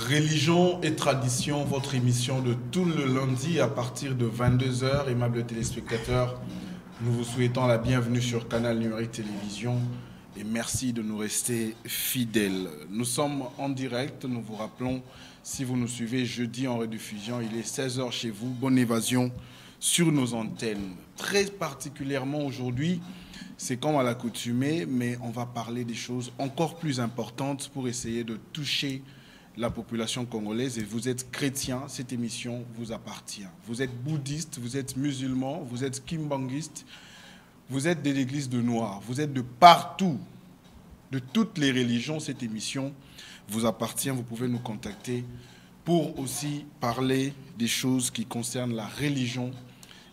Religion et tradition, votre émission de tout le lundi à partir de 22 h. Aimables téléspectateurs, nous vous souhaitons la bienvenue sur Canal Numérique Télévision et merci de nous rester fidèles. Nous sommes en direct, nous vous rappelons, si vous nous suivez jeudi en rediffusion, il est 16 h chez vous, bonne évasion sur nos antennes. Très particulièrement aujourd'hui, c'est comme à l'accoutumée, mais on va parler des choses encore plus importantes pour essayer de toucher la population congolaise. Et vous êtes chrétien, cette émission vous appartient. Vous êtes bouddhiste, vous êtes musulman, vous êtes kimbanguiste, vous êtes de l'église de Noir, vous êtes de partout, de toutes les religions, cette émission vous appartient. Vous pouvez nous contacter pour aussi parler des choses qui concernent la religion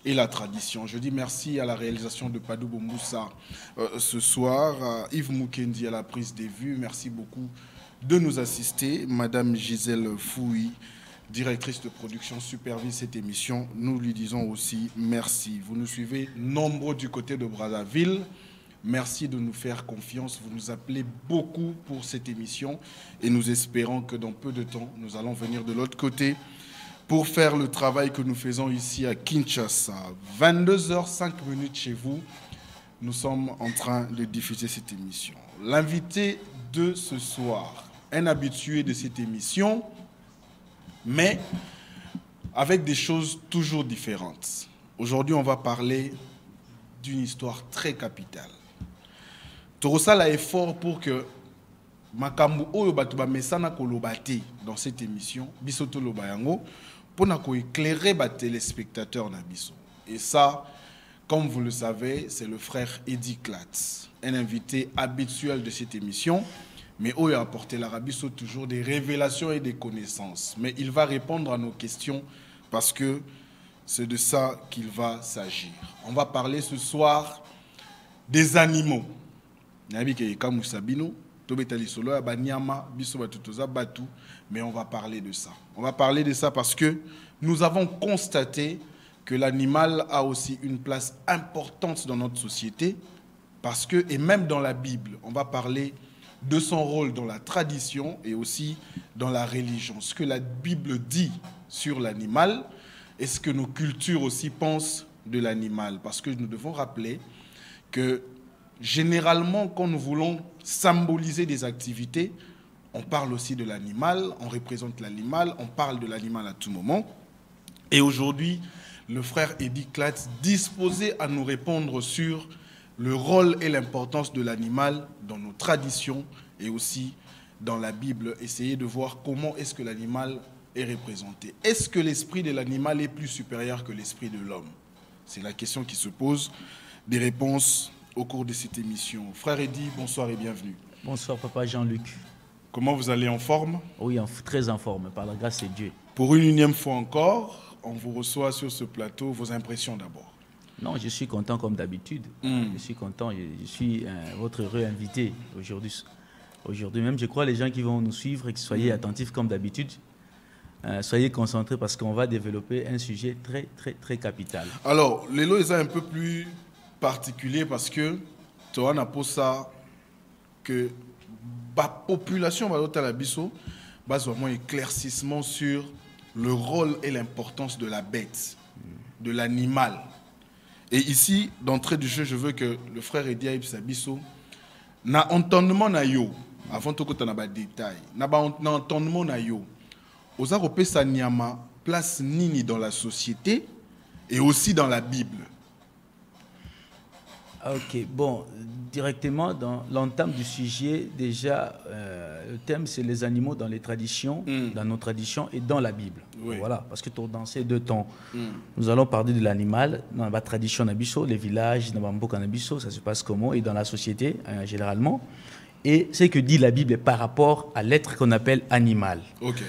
et la tradition. Je dis merci à la réalisation de Padou Bomboussa ce soir, à Yves Moukendi à la prise des vues. Merci beaucoup de nous assister. Madame Gisèle Fouy, directrice de production, supervise cette émission. Nous lui disons aussi merci. Vous nous suivez nombreux du côté de Brazzaville. Merci de nous faire confiance. Vous nous appelez beaucoup pour cette émission et nous espérons que dans peu de temps, nous allons venir de l'autre côté pour faire le travail que nous faisons ici à Kinshasa. 22 h 05 chez vous, nous sommes en train de diffuser cette émission. L'invité de ce soir, un habitué de cette émission, mais avec des choses toujours différentes. Aujourd'hui, on va parler d'une histoire très capitale. Torosala effort pour que makambu oyo batu ba mesana kolobate dans cette émission, bisoto lobayango, pour éclairer les téléspectateurs na biso. Et ça, comme vous le savez, c'est le frère Eddie Klatz, un invité habituel de cette émission, mais où il a apporté l'Arabie toujours des révélations et des connaissances. Mais il va répondre à nos questions parce que c'est de ça qu'il va s'agir. On va parler ce soir des animaux. Mais on va parler de ça. On va parler de ça parce que nous avons constaté que l'animal a aussi une place importante dans notre société, parce que, et même dans la Bible, on va parler de son rôle dans la tradition et aussi dans la religion. Ce que la Bible dit sur l'animal et ce que nos cultures aussi pensent de l'animal. Parce que nous devons rappeler que généralement, quand nous voulons symboliser des activités, on parle aussi de l'animal, on représente l'animal, on parle de l'animal à tout moment. Et aujourd'hui, le frère Eddie Klatz disposé à nous répondre sur le rôle et l'importance de l'animal dans nos traditions et aussi dans la Bible. Essayer de voir comment est-ce que l'animal est représenté. Est-ce que l'esprit de l'animal est plus supérieur que l'esprit de l'homme? C'est la question qui se pose. Des réponses au cours de cette émission. Frère Eddie, bonsoir et bienvenue. Bonsoir papa Jean-Luc. Comment vous allez, en forme? Oui, très en forme, par la grâce de Dieu. Pour une énième fois encore, on vous reçoit sur ce plateau. Vos impressions d'abord? Non, je suis content comme d'habitude. Je suis content, je suis votre heureux invité aujourd'hui. Aujourd'hui même, je crois les gens qui vont nous suivre et que soyez attentifs comme d'habitude. Soyez concentrés parce qu'on va développer un sujet très, très, très capital. Alors, l'élo est un peu plus particulier parce que tu as un ça que la population va à la biso base vraiment éclaircissement sur le rôle et l'importance de la bête, de l'animal. Et ici, d'entrée du jeu, je veux que le frère Eddie Aïb Sabiso na entendement na yo avant tout que tu na détail na entendement na yo oza kopesa nyama place nini dans la société et aussi dans la Bible. Ok, bon, directement dans l'entame du sujet, déjà, le thème c'est les animaux dans les traditions, dans nos traditions et dans la Bible. Oui. Voilà, parce que dans ces deux temps, nous allons parler de l'animal dans la tradition nabiso, les villages, dans Bamboka nabiso, ça se passe comment, et dans la société généralement. Et ce que dit la Bible par rapport à l'être qu'on appelle animal. Ok.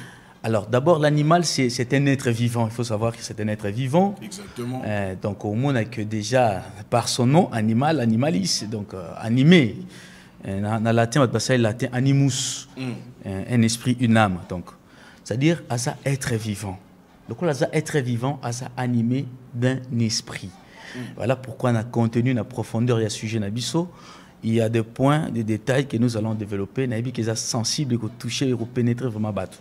Alors, d'abord, l'animal, c'est un être vivant. Il faut savoir que c'est un être vivant. Exactement. Donc, au monde, que déjà, par son nom, animal, animalis, donc animé. En latin, on va passer latin animus, un esprit, une âme. Donc, c'est-à-dire, à ça, être vivant. Donc, à ça, être vivant, à ça, animé d'un esprit. Voilà pourquoi on a contenu, on a profondeur, il y a sujet nabiso. il y a des points, des détails que nous allons développer, naïbi qui sont sensibles, qui toucher, qui pénétrer vraiment bateau.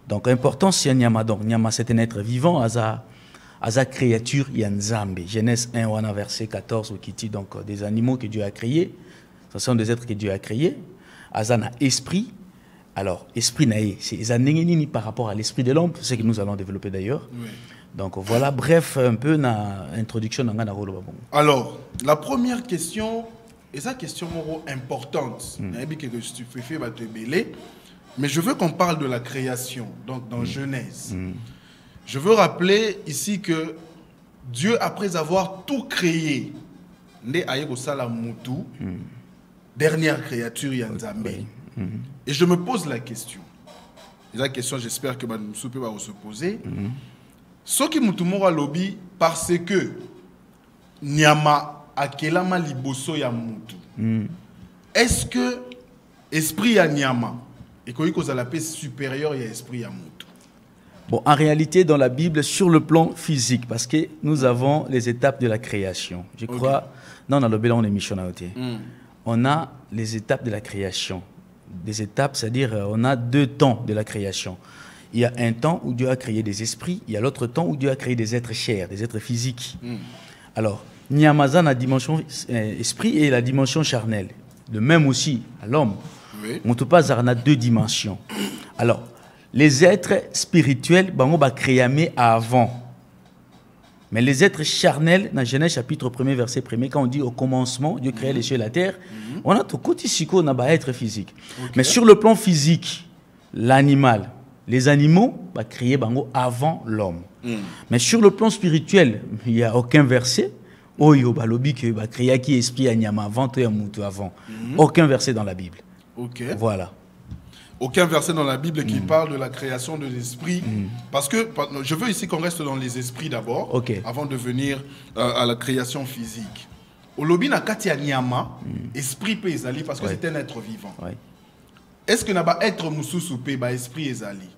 Donc, important, c'est Nyama. Donc, Nyama, c'est un être vivant, Aza créature Yanzambe. Genèse 1, verset 14, qui dit donc des animaux que Dieu a créés. Ce sont des êtres que Dieu a créés. Aza n'a esprit. Alors, esprit naïe, c'est Zanenini par rapport à l'esprit de l'homme, c'est ce que nous allons développer d'ailleurs. Oui. Donc voilà, bref, un peu l'introduction. Alors, la première question, et sa question importante, mais je veux qu'on parle de la création, donc dans Genèse. Je veux rappeler ici que Dieu, après avoir tout créé, dernière créature Yanzambe. Et je me pose la question. Et la question, j'espère que Soupe va se poser. Ce qui mutumora lobby parce que Nyama akelama liboso ya mutu. Est-ce que esprit ya Nyama et qu'on a la paix supérieure ya esprit ya mutu? Bon, en réalité, dans la Bible, sur le plan physique, parce que nous avons les étapes de la création. Je crois, non, dans le bilan, on est missionnaire. On a les étapes de la création. Des étapes, c'est-à-dire, on a 2 temps de la création. Il y a un temps où Dieu a créé des esprits, il y a l'autre temps où Dieu a créé des êtres chers, des êtres physiques. Alors, Nyamazan a la dimension esprit et la dimension charnelle. De même aussi à l'homme. Moutoupas a 2 dimensions. Alors, les êtres spirituels, bango ba créé avant. Mais les êtres charnels, dans Genèse chapitre 1er, verset 1er, quand on dit au commencement, Dieu créait les cieux et la terre, on a tout côté psycho, on a pas être physique. Mais sur le plan physique, l'animal, les animaux, bah, créés bango avant l'homme. Mais sur le plan spirituel, il n'y a aucun verset. Oyo balobi que bah créé qui esprit anyama avant toi mutu avant. Aucun verset dans la Bible. Voilà. Aucun verset dans la Bible qui parle de la création de l'esprit. Parce que je veux ici qu'on reste dans les esprits d'abord, avant de venir à la création physique. Au lobby na kati ya nyama, esprit pe ezali parce que c'est un être vivant. Est-ce que n'a pas être mususu pe ba esprit ezali?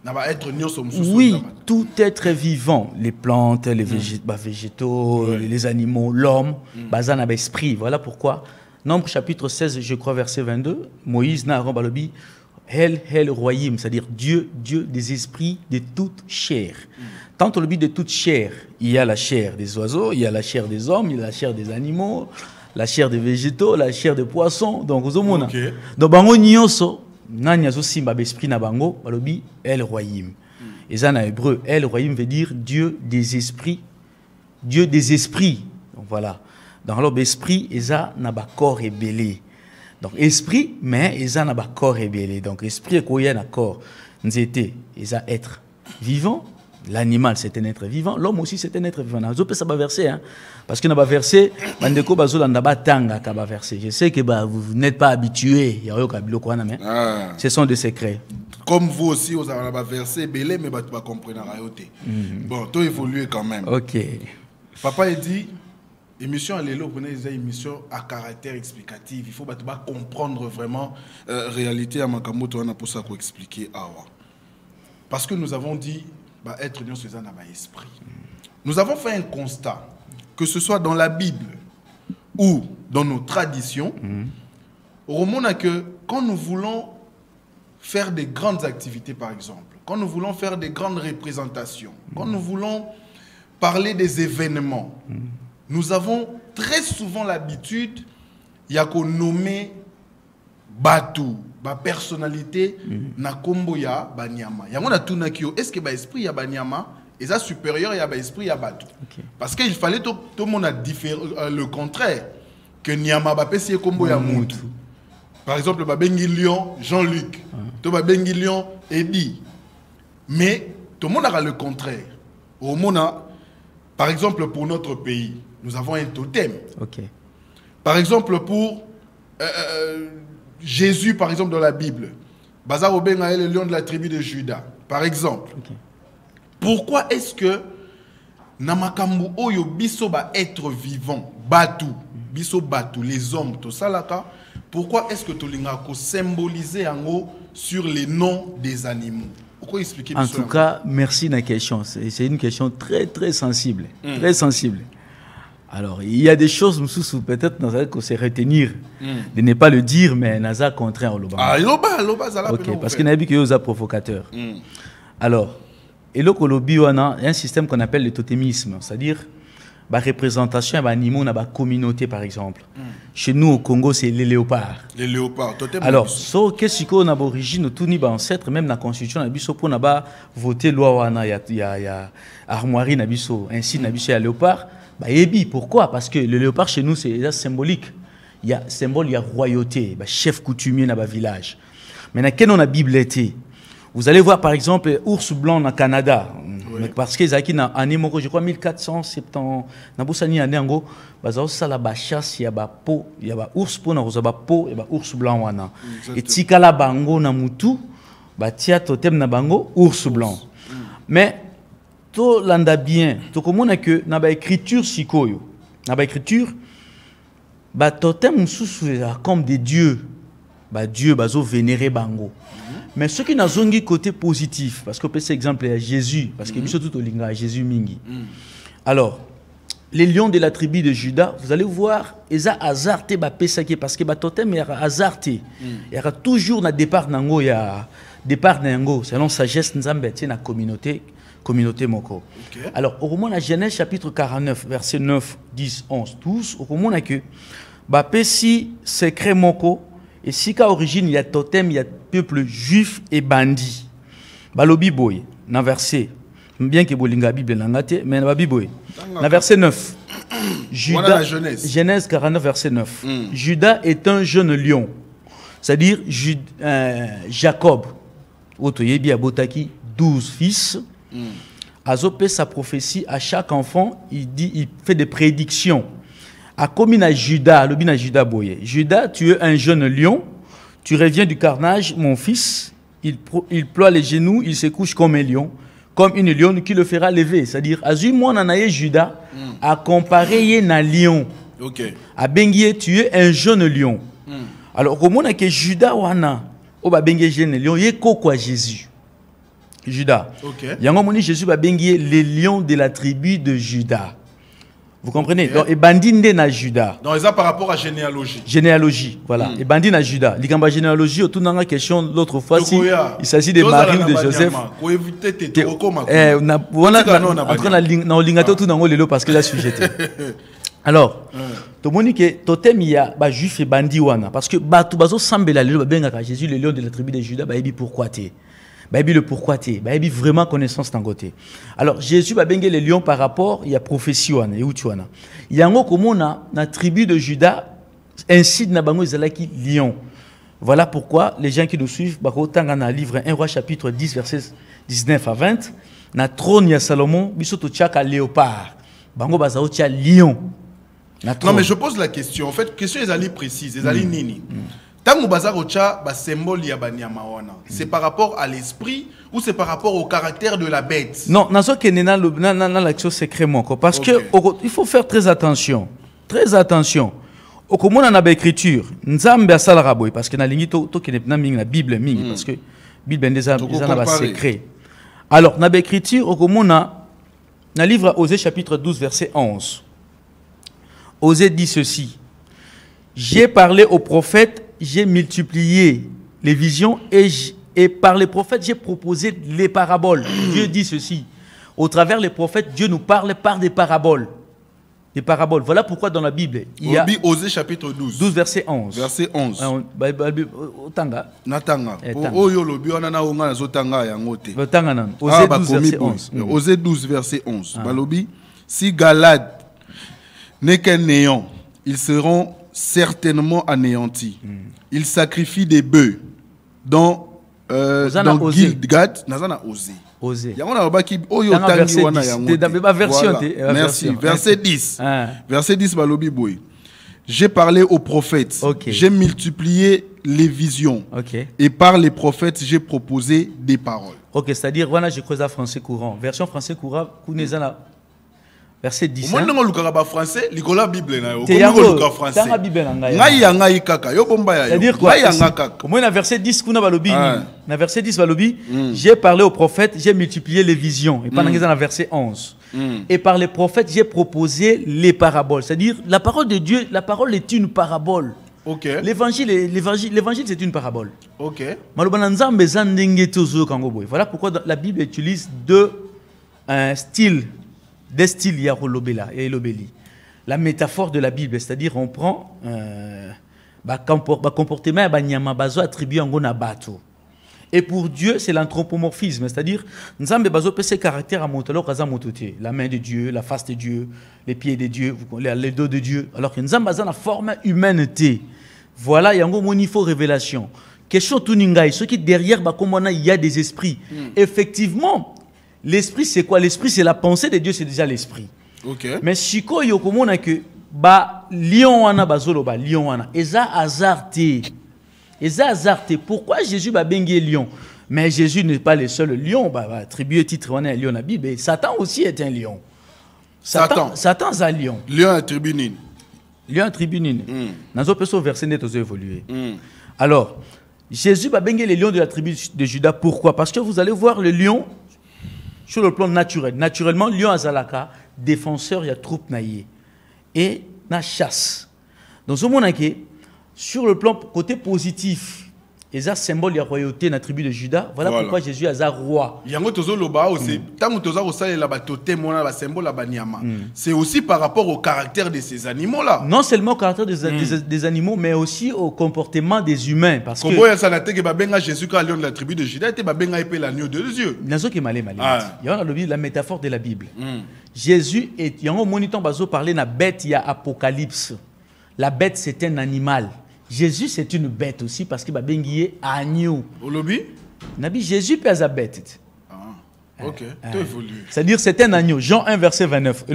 N'a pas être nyoso mususu? Oui, tout être vivant, les plantes, les végétaux, les animaux, l'homme, baza n'a pas esprit. Voilà pourquoi Nombre chapitre 16, je crois, verset 22, Moïse n'a pas balobi, Hel royim, c'est-à-dire Dieu, Dieu des esprits de toute chair. Tant au lobby de toute chair, il y a la chair des oiseaux, il y a la chair des hommes, il y a la chair des animaux, la chair des végétaux, la chair des poissons. Donc, vous avez donc, bango nyonso, nanya zo simba besprit na bango, balobi, El royim. Et ça, en hébreu, El royim veut dire Dieu des esprits. Dieu des esprits. Donc, voilà. Dans l'esprit, Eza n'a pas corps ébélé. Donc, esprit, mais Eza n'a pas corps ébélé. Donc, esprit, quoi y a un corps. Nous étions, Eza être vivant. L'animal, c'est un être vivant. L'homme aussi, c'est un être vivant. Je peux ça verser, hein. Parce que n'a pas versé, bandeko bazola n'a pas tanga kaba versé. Je sais que vous n'êtes pas habitué. Ce sont des secrets. Comme vous aussi, vous avez pas versé belé, mais tu vas comprendre la réalité. Bon, tu évolué quand même. Ok. Papa a dit. Émission à l'élo, vous avez une émission à caractère explicatif. Il faut comprendre vraiment la réalité à Makamoto pour ça qu'on expliquer. Parce que nous avons dit être dans ce esprit. Nous avons fait un constat, que ce soit dans la Bible ou dans nos traditions, au moment que quand nous voulons faire des grandes activités, par exemple, quand nous voulons faire des grandes représentations, quand nous voulons parler des événements, nous avons très souvent l'habitude, il y a qu'on nomme Batu, ba personnalité, na kombo ya Banyama. Il y a tout nakio. Est-ce que ba esprit ya Banyama est ça supérieur ya ba esprit ya Batu? Parce qu'il fallait tout le monde a le contraire que Nyama ba pesi kombo ya Mutu. Par exemple, ba Bengi Lion, Jean-Luc, to ba Bengi Lion, Eddie. Mais tout le monde a le contraire. Au monde, par exemple, pour notre pays, nous avons un totem. Par exemple, pour Jésus, par exemple, dans la Bible, Bazar Obenga est le lion de la tribu de Juda, par exemple. Pourquoi est-ce que Namakambu Oyo Biso ba être vivant, Batu, Biso Batu, les hommes, tout ça là, pourquoi est-ce que Tolingako symboliser en haut sur les noms des animaux? Pourquoi expliquer? En tout cas, merci de la question. C'est une question très, très sensible. Très sensible. Alors, il y a des choses, peut-être, nous allons se retenir de ne pas le dire, mais nous allons contraint au Loba. Ah, Loba, ça l'a ok, parce qu'il y a des gens qui provocateur. Alors, et là, il y a un système qu'on appelle le totémisme, c'est-à-dire la représentation d'animaux dans la communauté, par exemple. Chez nous, au Congo, c'est les léopards. Les léopards, totem. Alors, qu'est-ce qu'on a d'origine, tous nos ancêtres, même dans la constitution, on a voté loi, il y a armoirie, ainsi, il y a léopard. Pourquoi? Parce que le léopard chez nous, c'est symbolique. Il y a symbole, il y a royauté, chef coutumier dans le village. Maintenant, quand on a Bible été, vous allez voir par exemple ours blanc au Canada. Oui. Parce qu'ils ont un animal, je crois 1470, Naboussani a néango, ça la chasse, il y a peau, il y a ours pour nous, il y a peau, il y a ours blanc wana. Et tikala bango na mutu, tia totem na bango ours blanc. Mais tout l'anda bien, tout comme on a que na ba écriture sikoyo, na ba écriture, totem sous comme des dieux, Dieu bazo vénérer bango. Mais ceux qui n'ont pas côté positif, parce que c'est exemple à Jésus, parce que nous tout au linga Jésus mingi. Alors, les lions de la tribu de Juda, vous allez voir, ils ont hasardé parce que totem est hasardé. Il y aura toujours un départ nango, il y a départ nango, selon sagesse nzambe tient la communauté moko. Okay. Alors, au moment de la Genèse chapitre 49, verset 9, 10, 11, 12, au moment que si secret moko. Et si qu'à origine il y a totem, il y a peuple juif et bandit. Balobi boy, dans verset, bien que bolinga Bible l'angate, mais dans Bible, dans verset 9. Judas, Genèse 49, verset 9. Judas est un jeune lion. C'est-à-dire Jacob, Otoyebi Abotaki, 12 fils. Azopé sa prophétie à chaque enfant, il fait des prédictions. A commis à Judas, le bin à Judas boye. Judas, tu es un jeune lion, tu reviens du carnage, mon fils. Il ploie les genoux, il se couche comme un lion, comme une lionne qui le fera lever. C'est-à-dire, Azui-moi nanaye Judas, a comparé un lion. Ok. A bengié, tu es un jeune lion. Alors, au moment que Judas wana, oba bengié jeune lion, yé quoi Jésus. Judas. Ok. Yango moni Jésus va bengié les lions de la tribu de Judas. Vous comprenez? Okay. Donc, et bandine na Judas. Donc, ça par rapport à généalogie. Généalogie, voilà. Et bandine na Judas. L'ikamba généalogie, autour d'une question l'autre fois, si il s'agit de Marie ou de Joseph. On a lingato tout dans le lot parce que là, sujet. Alors, tout le monde dit que totem il y a juif et bandit wana parce que tout bazo sambela le benga Jésus le lion de la tribu de Judas, il dit pourquoi t'es. Le pourquoi t'es, vraiment connaissance d'un côté. Alors Jésus va bengue les lions par rapport, il y a prophétie wana, il y a un comme on a la tribu de Judas ainsi na bango izalaki lion. Voilà pourquoi les gens qui nous suivent bakotanga na livre 1 roi chapitre 10 verset 19 à 20 na trône ya Salomon bisoto tchaka léopard. Bango bazao tia lion. Non mais je pose la question en fait, question les alliés précises, les alliés nini. Tango bazar ocha ba symbole ya banyama wana. C'est par rapport à l'esprit ou c'est par rapport au caractère de la bête? Non, nazo ke nena l'action secret moko parce que il faut faire très attention. Très attention. Okomona na ba écriture, nzambe asala boy parce que na lingi to ke na mingi na Bible mingi parce que Bible ndeza na ba secret. Alors na ba écriture okomona na livre Osée chapitre 12 verset 11. Osée dit ceci: j'ai parlé aux prophètes, j'ai multiplié les visions et par les prophètes, j'ai proposé les paraboles. Dieu dit ceci. Au travers les prophètes, Dieu nous parle par des paraboles. Des paraboles. Voilà pourquoi dans la Bible, il y a Osée chapitre 12. 12 verset 11. Verset 11. Otanga. Natanga. Oyo lobi wana na onga zotanga yangote. Otanga nan. Osée 12 verset 11. Osée 12 verset 11. Balobi, si Galade n'est qu'un néant, ils seront certainement anéantis. Ils sacrifient des bœufs dans Gilgad. Nazana Osée. Merci. Verset 10. Verset 10 balobi boy. J'ai parlé aux prophètes. J'ai multiplié les visions. Et par les prophètes, j'ai proposé des paroles. C'est-à-dire, voilà, je creuse à français courant. Version français courant, Kounezana. Verset 10. Moi, je suis français, je suis Bible. C'est-à-dire quoi? Moi, dans verset 10, j'ai parlé aux prophètes, j'ai multiplié les visions. Et pendant que dans verset 11. Et par les prophètes, j'ai proposé les paraboles. C'est-à-dire, la parole de Dieu, la parole est une parabole. Okay. L'évangile, c'est une parabole. Okay. Voilà pourquoi la Bible utilise deux styles. Des styles, il y a la métaphore de la Bible, c'est-à-dire on prend comportement attribué à bateau. Et pour Dieu, c'est l'anthropomorphisme, c'est-à-dire nous avons ces caractères à monter, la main de Dieu, la face de Dieu, les pieds de Dieu, les dos de Dieu, alors que nous avons la forme humanité. Voilà, il y a une niveau révélation. Question tuningai, ce qui derrière, il y a des esprits. Effectivement, l'esprit c'est quoi? L'esprit c'est la pensée de Dieu, c'est déjà l'esprit. Okay. Mais si il y a que lion wana bazoloba lion wana eza azarté. Pourquoi Jésus va benguer lion? Mais Jésus n'est pas le seul lion. Attribuer titre on est lion à Bible. Satan aussi est un lion. Satan est un lion. Lion à tribunine. Lion à tribunine. Dans un verset net aux évolué. Alors, Jésus va benguer les lions de la tribu de Juda. Pourquoi? Parce que vous allez voir le lion sur le plan naturel. Naturellement, lion azalaka, défenseur, il y a troupe naïe. Et na chasse. Dans ce monde, sur le plan côté positif, il y a un symbole de la royauté dans la tribu de Juda. Voilà pourquoi Jésus est un roi. C'est aussi par rapport au caractère de ces animaux-là. Non seulement au caractère des animaux, mais aussi au comportement des humains. Parce que Jésus quand lion de la tribu de Juda était l'agneau de Dieu. Il y a la métaphore de la Bible. Jésus est. Il y a un moniteur qui parler de la bête, il y a Apocalypse. La bête, c'est un animal. Jésus, c'est une bête aussi parce qu'il va benguer agneau. Au lobby? Nabi Jésus peut être bête. Ok, tout évolue. C'est-à-dire, c'est un agneau. Jean 1, verset 29.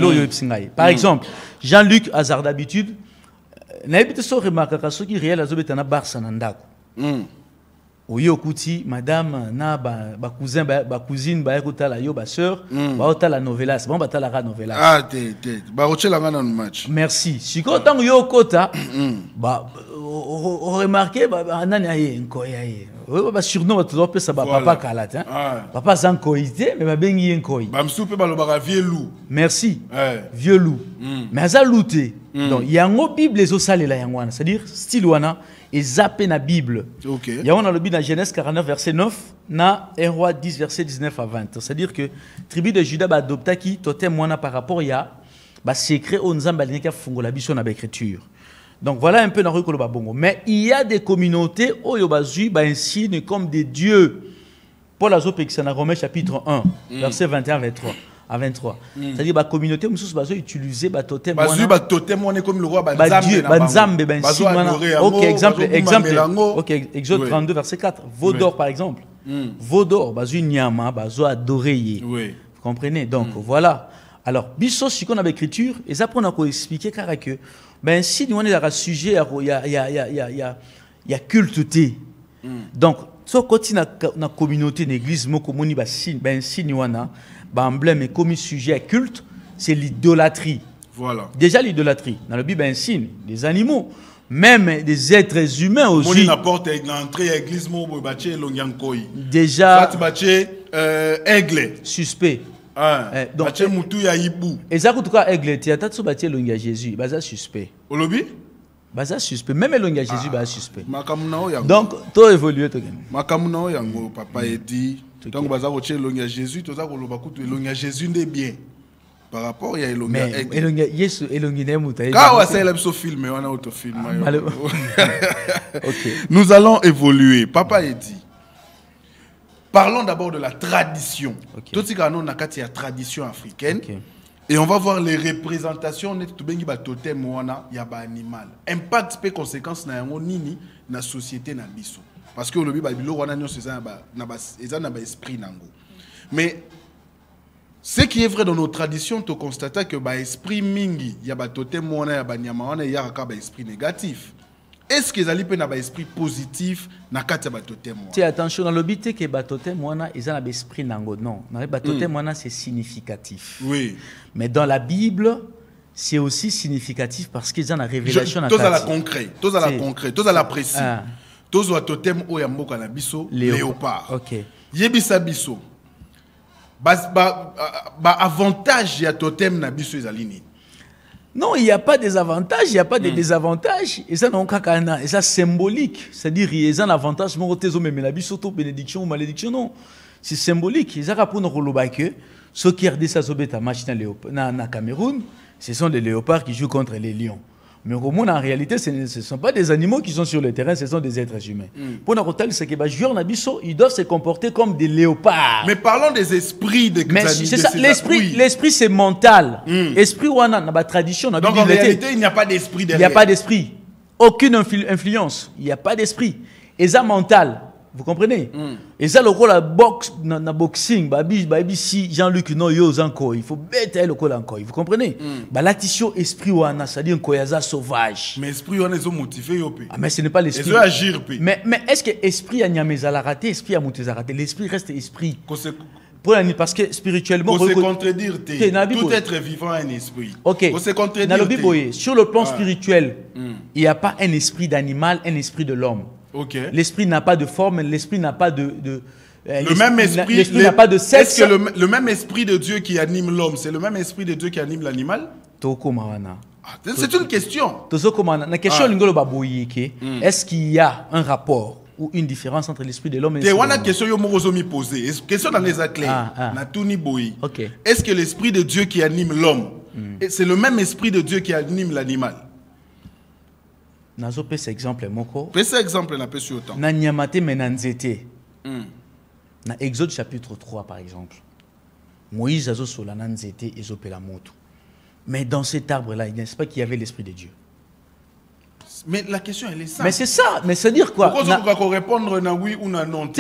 Par exemple, Jean-Luc, hasard d'habitude, n'habite pas remarquer que ce qui est réel, c'est un barça nandako. Oui, okuti, madame, na ba cousin, ba cousine, ba ekotala yo, ba sœur, ba otala novelas, bon batala ra novelas. Ah, ba rochela ngana no match. Merci. Si ko tango yo kota, ba remarqué ba nani aye nkoy aye. Ba surnom ba toujours ça ba papa kalat hein. Papa sans koité mais ba bengi nkoy. Ba msoupe ba lobaka vieux loup. Merci. Vieux loup. Mais ça louté. Donc il y a une Bible les osalela yangwana, c'est-à-dire style wana et zappé na Bible. Okay. Il y a on a le Bible dans Genèse 49 verset 9, na 1 roi 10 verset 19 à 20. C'est-à-dire que tribu de Juda ba adopta qui totem wana par rapport ya ba secret au nzamba lineka fungola biso na écriture. Donc voilà un peu dans le bongo. Mais il y a des communautés où il y a insigne comme des dieux. Paul a dit dans Romains chapitre 1, verset 21 à 23. C'est-à-dire que la communauté va utiliser le totem. Comme le roi ok, Exode 32, verset 4. Vaudor, par exemple. Vaudor, Nyama, adorer. Vous comprenez? Donc voilà. Alors, biso si on a l'écriture, et ça pour nous expliquer car que ben si nous on est à sujet il y a culteté. Donc, so côté na communauté d'église moko moni ba si ben si nous on a ba emblème et comme sujet à culte, c'est l'idolâtrie. Voilà. Déjà l'idolâtrie. Dans le Bible ben signe des animaux, même des êtres humains aussi. Moni n'apporte l'entrée à l'église mo baché longiankoi. Déjà ça baché aigle suspect. Donc et ça en tout cas aigle tu as tout bâti longia Jésus baza suspect au lobby baza suspect même longia Jésus baza suspect donc to évoluer to gain makamuna yango papa edi donc baza rocher longia Jésus to za ko loba kutu longia Jésus ndé bien par rapport ya longia aigle longia Yesu elongi ne muta ka wa ça so filmé on a auto film. OK nous allons évoluer papa edi. Parlons d'abord de la tradition. Tout ce qu'on a dans la tradition africaine. Et on va voir les représentations de totem il y a un animal. Impact et conséquences dans la société na biso. Parce que le Bible c'est un esprit nango. Mais ce qui est vrai dans nos traditions, tu constates que l'esprit mingi, il y a totem il y a nyama, il y a un esprit négatif. Est-ce qu'ils allaient un esprit positif na kati ya batotem wana? Tiens attention dans le but que batotem wana ils ont un esprit nango non. Na batotem wana c'est significatif. Oui. Mais dans la Bible c'est aussi significatif parce qu'ils ont la révélation na kati. Tous à la concret, tous à la précis. Tous à totem o ya mboka na biso léopard. OK. Yebisa biso. avantage ya totem na biso ezalini. Non, il n'y a pas des avantages, il n'y a pas de désavantages. Et ça, non, et ça symbolique. C'est-à-dire, il y a un avantage, mais la surtout bénédiction ou malédiction, non. C'est symbolique. Ils ont pour nous que ceux qui regardent ça sur match dans Cameroun, ce sont les léopards qui jouent contre les lions. Mais au moins, en réalité, ce ne sont pas des animaux qui sont sur le terrain, ce sont des êtres humains. Pour nous dire, c'est que les joueurs ils doivent se comporter comme des léopards. Mais parlons des esprits de c'est ça, l'esprit, c'est mental. Esprit, on a la tradition. Donc en réalité, il n'y a pas d'esprit derrière. Il n'y a pas d'esprit. Aucune influence. Il n'y a pas d'esprit. Et ça, mental. Vous comprenez? Et ça, le rôle dans boxing, si Jean-Luc Noyo encore, il faut bêter le rôle encore. Vous comprenez? La tissue esprit, c'est-à-dire un sauvage. Mais esprit, on est motivé. Mais ce n'est pas l'esprit. Agir. Mais est-ce que l'esprit a raté? Esprit a raté. L'esprit reste esprit. Parce que spirituellement, faut se contredire. Tout être vivant a un esprit. Ok. Faut se contredire. Sur le plan spirituel, il n'y a pas un esprit d'animal, un esprit de l'homme. Okay. L'esprit n'a pas de forme, l'esprit n'a pas le même esprit, l'esprit n'a pas de sexe. Est-ce que le même esprit de Dieu qui anime l'homme, c'est le même esprit de Dieu qui anime l'animal? C'est une question. La question est-ce qu'il y a un rapport ou une différence entre l'esprit de l'homme et l'esprit de l'homme? C'est une question que je poser. Question dans les éclairs. Est-ce que l'esprit de Dieu qui anime l'homme, c'est le même esprit de Dieu qui anime l'animal? Nazo pesa exemple moko. Pesa exemple na pesi autant. Na nyamate menanzete. Na Exode chapitre 3 par exemple. Moïse azo sola nanzete ezopela moto. Mais dans cet arbre là, il n'est pas qu'il y avait l'esprit de Dieu. Mais la question elle est ça. Mais c'est ça, mais c'est dire quoi? Pourquoi on va répondre na oui ou na non?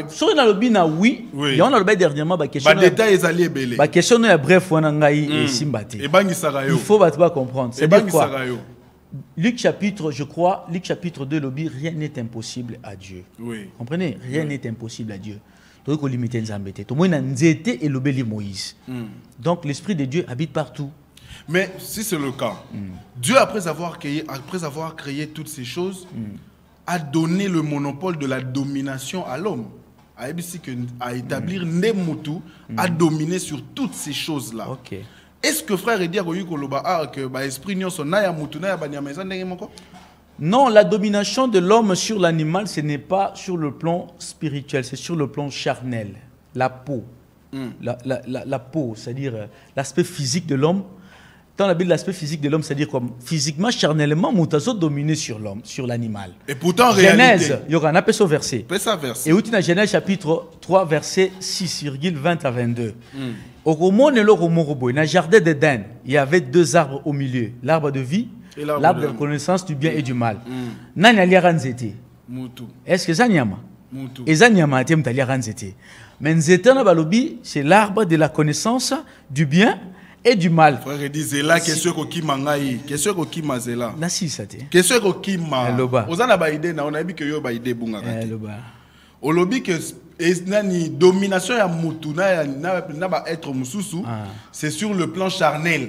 Sur na lobi na oui, il y a on a le dernièrement ba question. Ba détail ezali ebele. Ba question no ya bref wana ngai et simbate. Et bangisaka yo. Il faut pas comprendre. C'est dire quoi? Luc chapitre 2, lobby, rien n'est impossible à Dieu. Oui. Comprenez? Rien n'est impossible à Dieu. Donc, il limite Nzambete. Tout le monde a Nzete et l'obéli Moïse. Donc, l'esprit de Dieu habite partout. Mais si c'est le cas, Dieu, après avoir créé toutes ces choses, a donné le monopole de la domination à l'homme. À établir Nemutu, à dominer sur toutes ces choses-là. Ok. Est-ce que frère Edia que l'esprit non, la domination de l'homme sur l'animal, ce n'est pas sur le plan spirituel, c'est sur le plan charnel. La peau. La peau, c'est-à-dire l'aspect physique de l'homme. Dans la Bible, l'aspect physique de l'homme, c'est-à-dire comme physiquement, charnellement, Moutazo dominé sur l'homme, sur l'animal. Et pourtant, Genèse, il y aura un appel au verset. Et où tu as Genèse chapitre 3, verset 6,20 à 22. Au Romon et le Romorobo, dans le jardin d'Éden, il y avait deux arbres au milieu. L'arbre de vie, l'arbre de la connaissance du bien et du mal. Est-ce que ça n'y a pas? Et ça n'y a pas, mais c'est l'arbre de la connaissance du bien et du mal. Frère disait là question ko ki mangai, question ko ki mazela. Na si ça te. Question ko ki ma. Ozana ba idée na on a vu que yo ba idée bunga kate. O lobby que nani domination ya mutu na ba être mususu, c'est sur le plan charnel.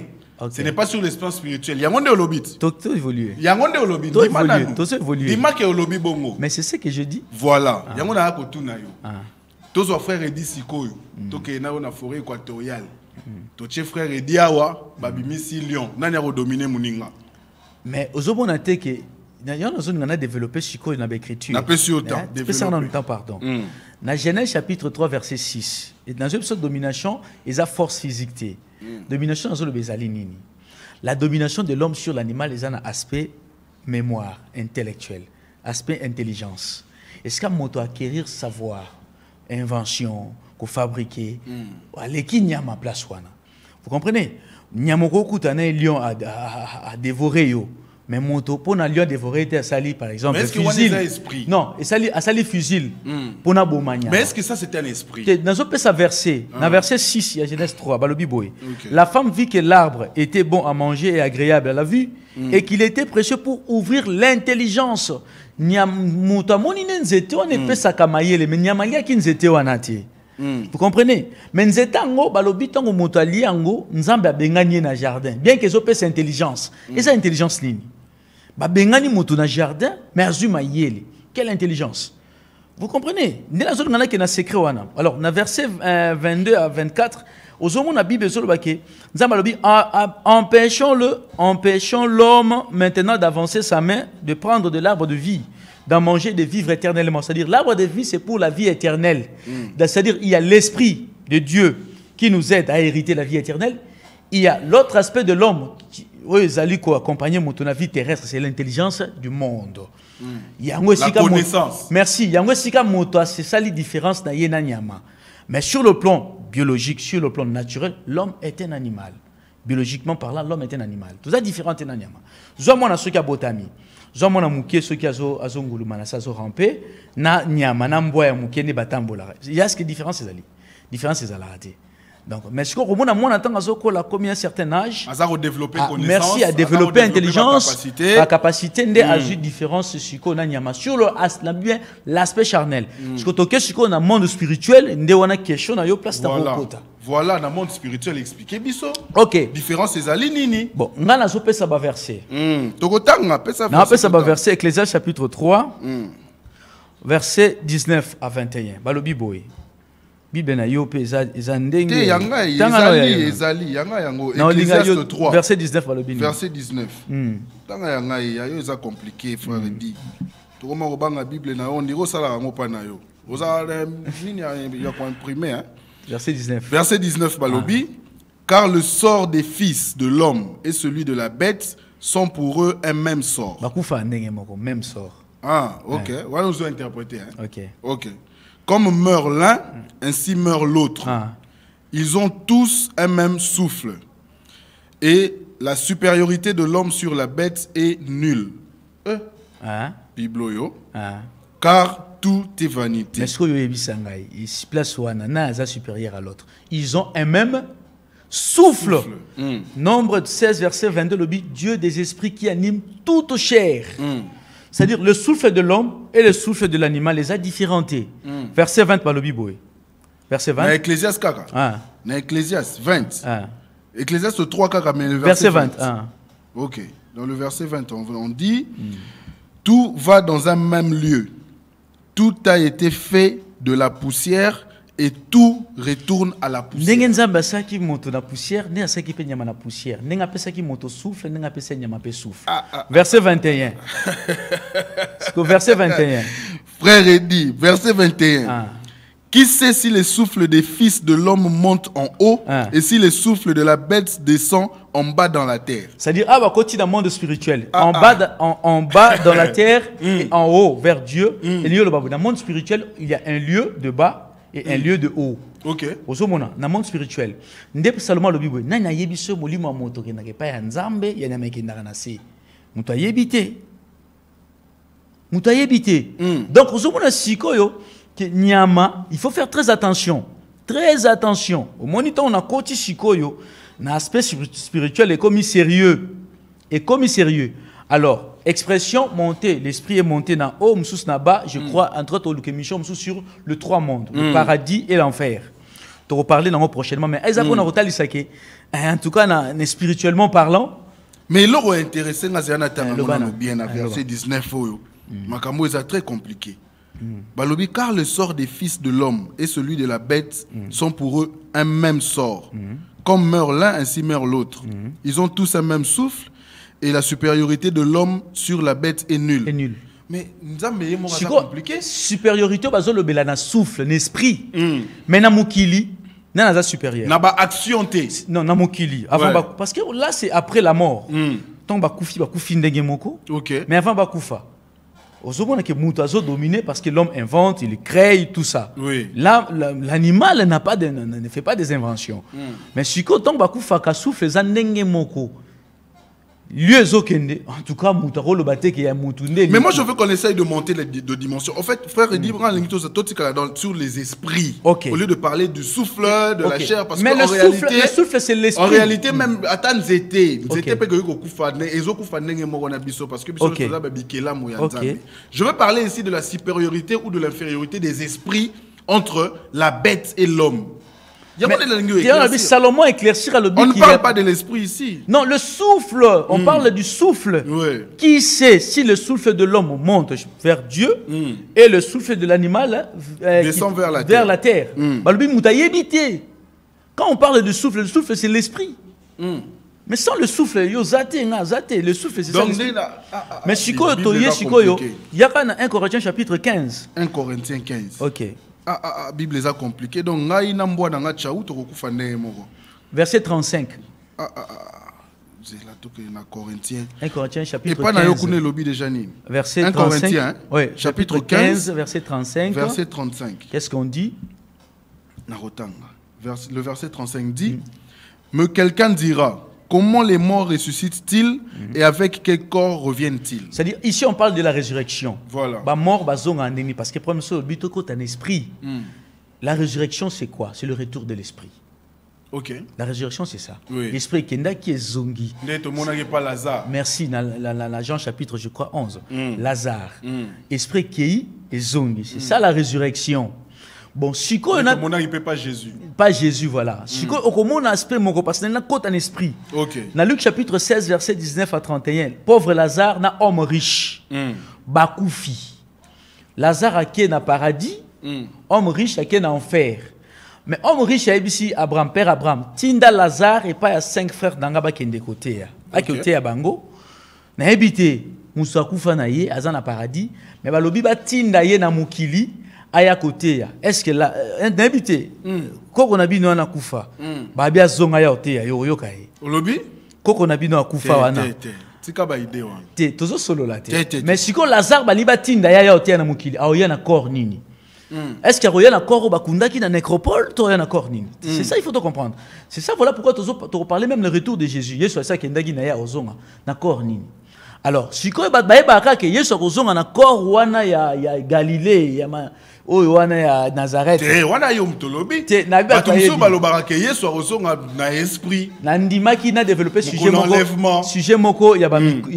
Ce n'est pas sur le plan spirituel. Yangonde au lobby. Tout évolue. Yangonde au lobby. Tout évolue. Dis-moi que au lobby bongo. Mais c'est ce que je dis. Voilà. Yangonde a ko tuna yo. Tous vos frères dit sikoyo. To ke na na forêt équatoriale. Ton frère est diawa, babimisi lion, nani a redominé muninga. Mais aux autres on a été que on a développé Chico dans l'écriture. On a pas su autant développer. Pardon. Dans Genèse chapitre 3 verset 6. Et dans une sorte de domination, ils ont force physique. Domination dans le bezalinini. La domination de l'homme sur l'animal, ils ont un aspect mémoire, intellectuel, aspect intelligence. Est-ce qu'à moto acquérir savoir, invention, qu'on fabriquer, aller qui n'y a ma place wana. Vous comprenez? Nyamoko kutana lion a dévoré yo. Mais moto pour na lion dévoré était sali par exemple. Mais est-ce que c'est un esprit? Non, et sali fusil pour na bomania. Mais est-ce que ça c'était un esprit? Dans ce ça verset, dans verset 6 il y a Genèse 3 balobi boy. La femme vit que l'arbre était bon à manger et agréable à la vue et qu'il était précieux pour ouvrir l'intelligence. Nyamutamoni nzete on epesa sakamayele mais nyamalia ki nzete wanati. Vous comprenez? Mais nzetango balobi tango moto aliango nzambe abengani na jardin. Bien que zopese intelligence. Et ça intelligence ligne. Ba bengani moto na jardin mais azuma yele. Quelle intelligence? Vous comprenez? Alors, dans verset 22 à 24, la Bible empêchons l'homme maintenant d'avancer sa main, de prendre de l'arbre de vie, d'en manger, de vivre éternellement. C'est-à-dire, l'arbre de vie, c'est pour la vie éternelle. C'est-à-dire, il y a l'Esprit de Dieu qui nous aide à hériter la vie éternelle. Il y a l'autre aspect de l'homme, oui, accompagner mon vie terrestre, c'est l'intelligence du monde. La connaissance. Merci. Il y a c'est ça la différence. Mais sur le plan biologique, sur le plan naturel, l'homme est un animal. Biologiquement parlant, l'homme est un animal. Tout ça différent un animal. Zomon a ceux qui a botami. Zomon a mouké ceux qui a zongulumana sa rampé. Na nyama na mboya mouké ne batambola. Il y a ce qui est différent c'est ali. Différence c'est la raté. Donc, mais ce qu'on a mon attend à combien un certain âge. Merci à développer l'intelligence, la capacité d'agir différence sur l'aspect charnel. Ce qu'on a monde spirituel, on a question à place dans le côté. Voilà, dans le monde spirituel expliqué biso. OK. Différence c'est ali nini. Bon, on a zo pesa ba verset. Tokotanga pesa verset. Na pesa ba verset Ecclésiaste chapitre 3. Verset 19 à 21. Balobi boy. Bible na yo pe ezandenge. Te yanga ezali yanga yango Ecclésiaste 3. Verset 19 balobi. Verset 19. Tanga yanga yo eza compliqué frère dit. Tokoma ko banga Bible na yo ndiko sala yango pa na yo. Oza nini ya ko imprimer hein. Verset 19. Verset 19 balobi. Car le sort des fils de l'homme et celui de la bête sont pour eux un même sort. Bakufa ndenge moko même sort. Ah, OK. Voilà nous interpréter hein. OK. OK. Comme meurt l'un, ainsi meurt l'autre. Ils ont tous un même souffle. Et la supériorité de l'homme sur la bête est nulle. Bibloyo. Car tout est vanité. Mais ce que il se place un supérieur à l'autre. Ils ont un même souffle. Nombre 16, verset 22, le but Dieu des esprits qui animent toute chair. C'est-à-dire le souffle de l'homme et le souffle de l'animal les a différentés. Verset 20 par le Bible. Verset 20. Dans Ecclésiaste kaka. Dans Ecclésiaste 20. Ecclésiaste 3 kaka mais le verset 20. OK. Dans le verset 20 on dit tout va dans un même lieu. Tout a été fait de la poussière et tout retourne à la poussière. Nengenzamba saki moto na poussière, ne saki pe nyama na poussière. Nenga pe saki moto souffle, nenga pe saki nyama pe souffle. Verset 21. Verset 21. Frère Eddy, verset 21. Qui sait si le souffle des fils de l'homme monte en haut et si le souffle de la bête descend en bas dans la terre. C'est-à-dire, côté dans le monde spirituel, en bas dans la terre et en haut vers Dieu. Et dans le monde spirituel, il y a un lieu de bas et un lieu de haut. OK. Dans le monde spirituel, ndep seulement le Bible, na yebiso molimo moto ke na ke pa ya nzambe ya na meke ndana se. Muto yebité. Muto yebité. Donc ozomona sikoyo que nyama, il faut faire très attention. Très attention. Au moniteur on a côté sikoyo, na aspect spirituel est comme sérieux. Et comme sérieux. Alors, expression montée, l'esprit est monté dans haut, msous na bas, je crois, entre autres, sur le trois mondes, le paradis et l'enfer. Tu reparler dans prochainement, mais en tout cas, spirituellement parlant. Mais l'eau intéressé, bien à verset 19, Makambo est très compliqué. Balobi, car le sort des fils de l'homme et celui de la bête sont pour eux un même sort. Comme meurt l'un, ainsi meurt l'autre. Ils ont tous un même souffle. Et la supériorité de l'homme sur la bête est nulle. Mais nous c'est compliqué. Supériorité, le belana souffle, l'esprit. Mais na mukili, na naza supérieur. Na ba action té. Non, na mukili. Parce que là c'est après la mort. Tant ba kufi ndenge moko. OK. Mais avant ba kufa. Ozomona ke mutazo dominé parce que l'homme invente, il crée tout ça. Oui. Là l'animal ne fait pas des inventions. Mais si ko tant ba kufa ka souffle za ndenge moko. En tout cas, mais moi je veux qu'on essaye de monter les deux dimensions. En fait, frère Eddy, sur les esprits, au lieu de parler du souffle, de la chair, parce qu'en réalité, le souffle c'est l'esprit. En réalité, même attends, je veux parler ici de la supériorité ou de l'infériorité des esprits entre la bête et l'homme. Salomon éclaircira le but. On ne parle pas de l'esprit ici. Non, le souffle, on parle du souffle. Oui. Qui sait si le souffle de l'homme monte vers Dieu et le souffle de l'animal descend vers la terre. Quand on parle de souffle, le souffle c'est l'esprit. Mais sans le souffle, le souffle c'est ça l'esprit. Mais il y a 1 Corinthiens chapitre 15. 1 Corinthiens 15. Ok. Bible est compliquée. Donc, verset 35. 1 Corinthiens. 1 Corinthiens chapitre 15. Verset 1 Corinthiens, hein? Oui, chapitre 15, verset 35. Verset 35. Qu'est-ce qu'on dit? Le verset 35 dit, mais quelqu'un dira, comment les morts ressuscitent-ils et avec quel corps reviennent-ils? C'est-à-dire, ici on parle de la résurrection. Voilà. Mort, parce que le premier but, un esprit. La résurrection, c'est quoi? C'est le retour de l'esprit. Ok. La résurrection, c'est ça. Oui. L'esprit qui est zongi. Pas Lazare. Merci, dans Jean chapitre, je crois, 11. Lazare. Esprit qui est zongi. C'est ça la résurrection. Bon, si on a pas Jésus. Pas Jésus, voilà. Si on a aspect mon parce que un esprit. OK. Dans Luc chapitre 16 verset 19 à 31, pauvre Lazare na homme riche. Bakoufi. Lazare a qui na paradis, homme riche a qui na enfer. Mais homme riche a ici Abraham, père Abraham, tinda Lazare et pas à 5 frères dans ba kende côté. A côté à bango. Na habité Moussa Koufa na ye azana paradis, mais balobi ba tinda ye na mukili. Aya côté est-ce que là d'habiter koko na bino na kufa ba bia zonga ya ote ya yo kai olobi koko na bino akufa wana tika ba idée wana te tozo solo la te mais siko Lazare ba liba tinda ya ote na mukili a oya na corps nini est-ce que oya na corps ba kundaki na nécropole to oya na corps nini c'est ça il faut te comprendre c'est ça voilà pourquoi tozo to parler même le retour de Jésus Yesu ça qui ndagi na ya ozonga na corps nini. Alors siko ba ka ke Yesu ozonga na corps wana ya Galilée ya oyo wana ya Nazareth wana yo mtolobi batumso balobaka ke Yesu ozonga na esprit na ndimaki na développer sujet moko ya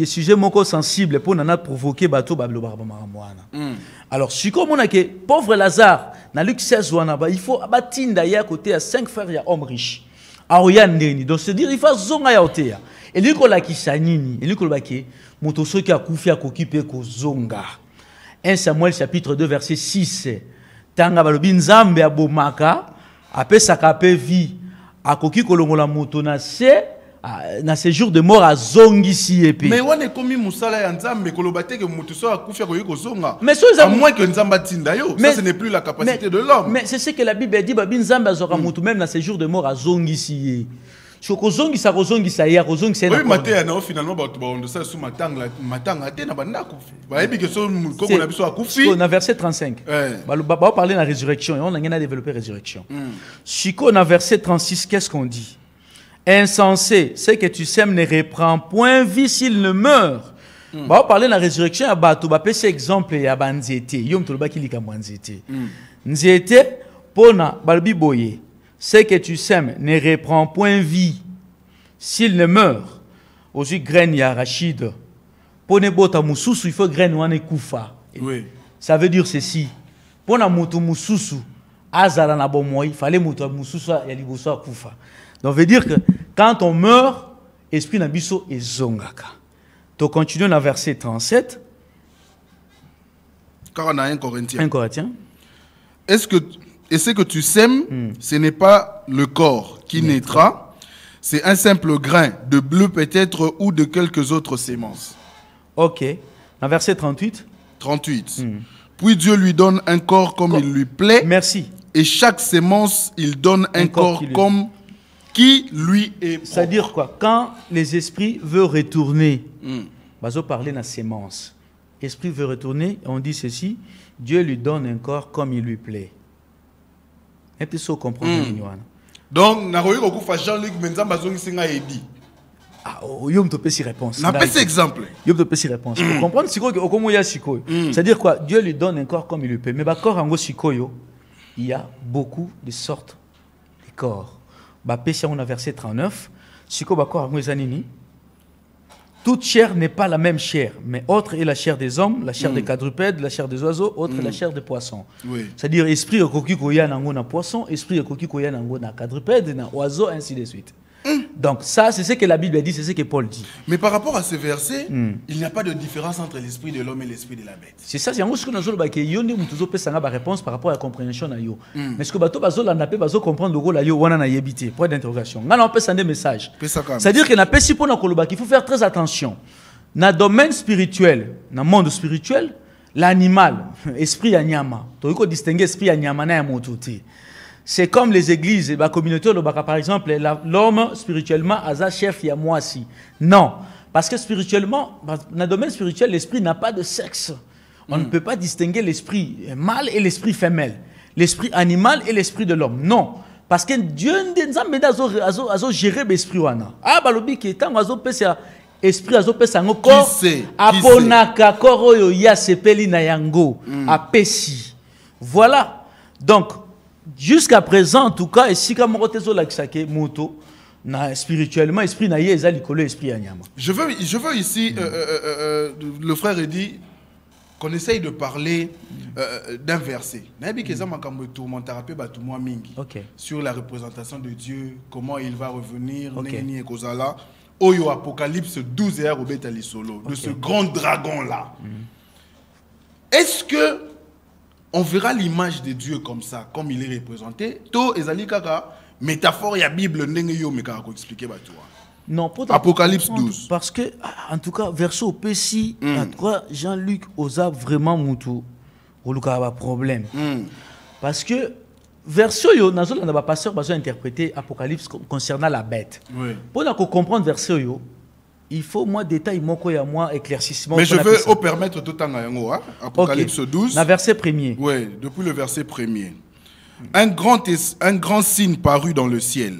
sujet moko sensible pour na provoquer bato balobaka wana. Alors siko mona ke pauvre Lazare na Luc 16 wana il faut abatinda ya côté à 5 frères ya homme riche aoya ndeni donc se dire il faut zonga ya otea et lui ko la kisanini et lui ko baki moto soki akufi akokipe ko zonga. 1 Samuel chapitre 2 verset 6. Tanga balobi nzambe abomaka apesaka pe vie akoki kolongola moto na séjour de mort azongisi epe. Mais wana komi musala ya nzambe kolobate ke moto so akufi akoki kozonga. Mais à moins que nzamba tinda yo, ça ce n'est plus la capacité de l'homme. Mais c'est ce que la Bible dit babi nzambe azoka moto même na séjour de mort azongisi. Oui, maté na finalement bato ba ondosa sous matanga te na bandako. Ba yebi ke so koko na biso akufi. Na verset 35. Ba parler de la résurrection et on a développé résurrection. Chiko na verset 36 qu'est-ce qu'on dit? Insensé, ce que tu sèmes ne reprend point vie s'il ne meurt. Ba parler de la résurrection à bato ba pese exemple ya banzete. Yom toloba kilika mwanzete. Nzete pona balbi boye. Ce que tu sèmes ne reprend point vie s'il ne meurt. Aussi graine ya arachide. Pone bota mususu il faut graine wane kufa. Oui. Ça veut dire ceci. Pona mutu mususu azala na bomoi, il fallait mutu mususu ya liboso kufa. Donc veut dire que quand on meurt, esprit na biso ezongaka. Donc continuons dans verset 37. Car on a 1 Corinthiens. 1 Corinthiens. Et ce que tu sèmes, ce n'est pas le corps qui naîtra, c'est un simple grain de bleu peut-être ou de quelques autres semences. Ok. Dans verset 38. 38. Puis Dieu lui donne un corps comme il lui plaît. Merci. Et chaque semence, il donne un corps comme qui lui est propre. C'est-à-dire quoi? Quand les esprits veulent retourner, bazo parler de la sémence. Esprit veut retourner, on dit ceci, Dieu lui donne un corps comme il lui plaît. Et puis ça comprendre. Donc, Jean-Luc Menzamba zongisinga edi. Ah, yom to pesi réponse. Na pesi exemple. Yom to pesi réponse. Pour comprendre siko ko komo ya siko. C'est-à-dire quoi? Dieu lui donne un corps comme il lui plaît. Mais ba corps ango sikoyo, il y a beaucoup de sortes de corps. Ba pesi on a verset 39, siko ba corps ango ezanini. toute chair n'est pas la même chair, mais autre est la chair des hommes, la chair des quadrupèdes, la chair des oiseaux, autre est la chair des poissons. Oui. C'est-à-dire, esprit koki koya nango na poisson, esprit koki koya nango na quadrupède, na oiseau, ainsi de suite. Donc ça, c'est ce que la Bible dit, c'est ce que Paul dit. Mais par rapport à ce verset, il n'y a pas de différence entre l'esprit de l'homme et l'esprit de la bête. C'est ça, c'est ce que nous avons dit. Yo ne mutuzo pe sanga ba réponse par rapport à la compréhension na yo. Mais ce que bato bazo la nape bazo comprendre le rôle la yo wana na yebité. Point d'interrogation. Ngana on peut sender message. C'est-à-dire que na pe si pona koloba qu'il faut faire très attention. Na domaine spirituel, na monde spirituel, l'animal, esprit ya nyama. To ko distinguer esprit ya nyama na ya motuti. C'est comme les églises, la communauté, par exemple, l'homme spirituellement a sa chef, il y a moi aussi. Non, parce que spirituellement, dans le domaine spirituel, l'esprit n'a pas de sexe. On ne peut pas distinguer l'esprit mâle et l'esprit femelle, l'esprit animal et l'esprit de l'homme. Non, parce que Dieu a géré l'esprit. Ah, balobi qui est en esprit azo pesa ngoko aponaka koroyo ya sepeli na yango apesi. Voilà. Donc jusqu'à présent, en tout cas, et si comme moto, spirituellement, esprit na yé likolo esprit anyama. Je veux ici, le frère dit qu'on essaye de parler d'un verset. Sur la représentation de Dieu, comment il va revenir, Oyo Apocalypse 12 et de ce grand dragon là. Est-ce que on verra l'image de Dieu comme ça, comme il est représenté? To ezali kaka métaphore ya Bible ndenge yo meka ko expliquer ba toi. Non, pour Apocalypse 12. Parce que en tout cas verset au PC, en tout cas Jean-Luc osa vraiment mutu oluka ba problème. Parce que verset yo nazo na ba pasteur bazo interpréter Apocalypse concernant la bête. Oui. Pour comprendre verset yo, il faut moi détail moko ya moi éclaircissement. Mais je veux au permettre tout en yango hein? Apocalypse 12. Le verset premier. Oui, depuis le verset premier. Un grand signe parut dans le ciel.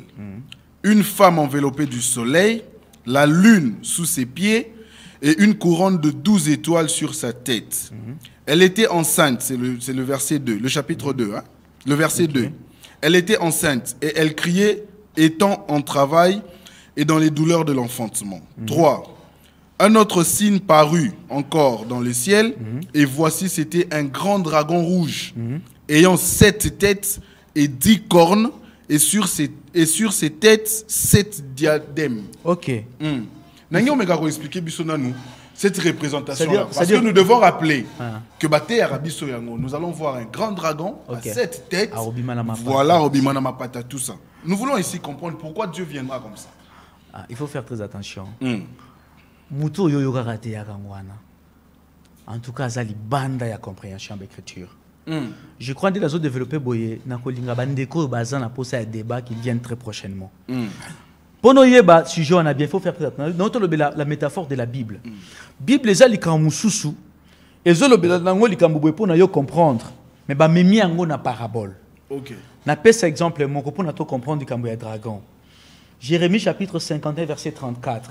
Une femme enveloppée du soleil, la lune sous ses pieds et une couronne de 12 étoiles sur sa tête. Elle était enceinte, c'est le verset 2, le chapitre 2, hein? Le verset 2. Elle était enceinte et elle criait étant en travail et dans les douleurs de l'enfantement. 3. Un autre signe parut encore dans le ciel, et voici c'était un grand dragon rouge, ayant 7 têtes et 10 cornes, et sur ses têtes 7 diadèmes. Ok. Nangi omega ko expliquer biso nanou cette représentation là, parce que nous devons rappeler que baté arabiso yango, nous allons voir un grand dragon à 7 têtes. Voilà, Obimana Mapata, tout ça. Nous voulons ici comprendre pourquoi Dieu viendra comme ça. Il faut faire très attention. Muto yo raté ya kangwana. En tout cas, zali banda ya compréhension de l'écriture. Je crois que les autres développés boye na kolinga bandeko bazan na posa ya débat qui viennent très prochainement. Pour nous yeba sujet on a bien faut faire très attention. Notre la métaphore de la Bible. Bible ezali kamususu ezolo bela nango likambo boye pour na yo comprendre. Mais ba memi yango na parabole. OK. Na pesa exemple mon pour na to comprendre likambo ya dragon. Jérémie chapitre 51 verset 34.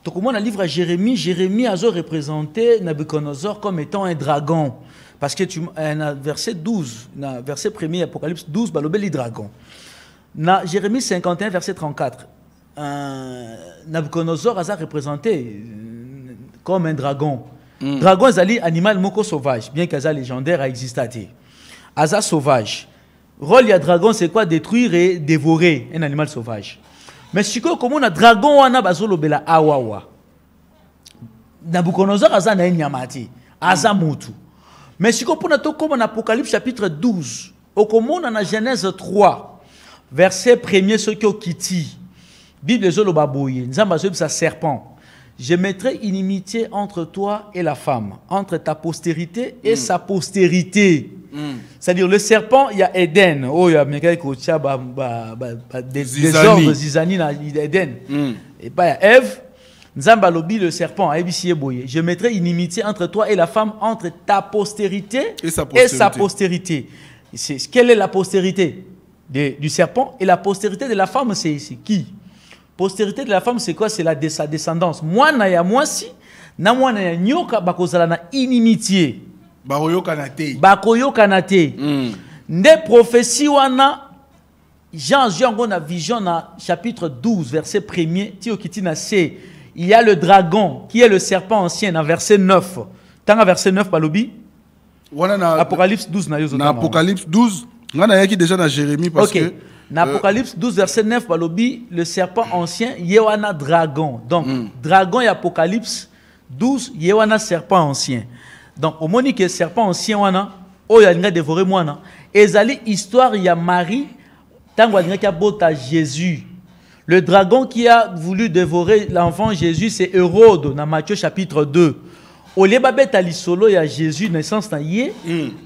Donc comment on a livre à Jérémie, Jérémie a représenté Nabucodonosor comme étant un dragon. Parce que verset 12, verset 1er Apocalypse 12, balobeli dragon. Na Jérémie 51 verset 34. Nabucodonosor a représenté comme un dragon. Dragon est un animal moko sauvage, bien qu'Aza légendaire a existé. Aza sauvage. Rôle ya dragon c'est quoi? Détruire et dévorer un animal sauvage. Mais si comment un dragon wana bazolo bela awawa. Nabucodonosor aza na nyamati, aza mutu. Mais si pour na to comme en Apocalypse chapitre 12, au comment na Genèse 3, verset 1er ce qui okiti. Bible zolo baboye, nzamba zo sa serpent. Je mettrai inimitié entre toi et la femme, entre ta postérité et sa postérité. C'est-à-dire le serpent, il y a Éden. Oh, il y a des ordres zizani na Éden. Et pas il y a Ève. Nzamba lobi le serpent a ébissé boye. Je mettrai inimitié entre toi et la femme, entre ta postérité et sa postérité. Quelle est la postérité du serpent? Et la postérité de la femme, c'est qui? Postérité de la femme, c'est quoi? C'est sa descendance. Moi, na moi si, na moi na nyoka bakozala na inimitié. Bakoyo kanate. Nde prophétie wana Jean na vision na chapitre 12 verset 1er ti okiti na C. il y a le dragon qui est le serpent ancien dans verset 9. Dans verset 9, Balobi. Apocalypse 12. Dans Apocalypse 12, on a déjà dans Jérémie parce que... Dans Apocalypse 12, verset 9, Balobi, le serpent ancien, Yewana dragon. Donc, dragon et Apocalypse 12, Yewana serpent ancien. Donc, au moment que serpent ancien, wana, oh, il a dévoré moi. Et zali histoire, il y a Marie, tant qu'il y a bota Jésus. Le dragon qui a voulu dévorer l'enfant Jésus, c'est Hérode, dans Matthieu chapitre 2. Au lieu de solo, il y a Jésus, naissance dans yé,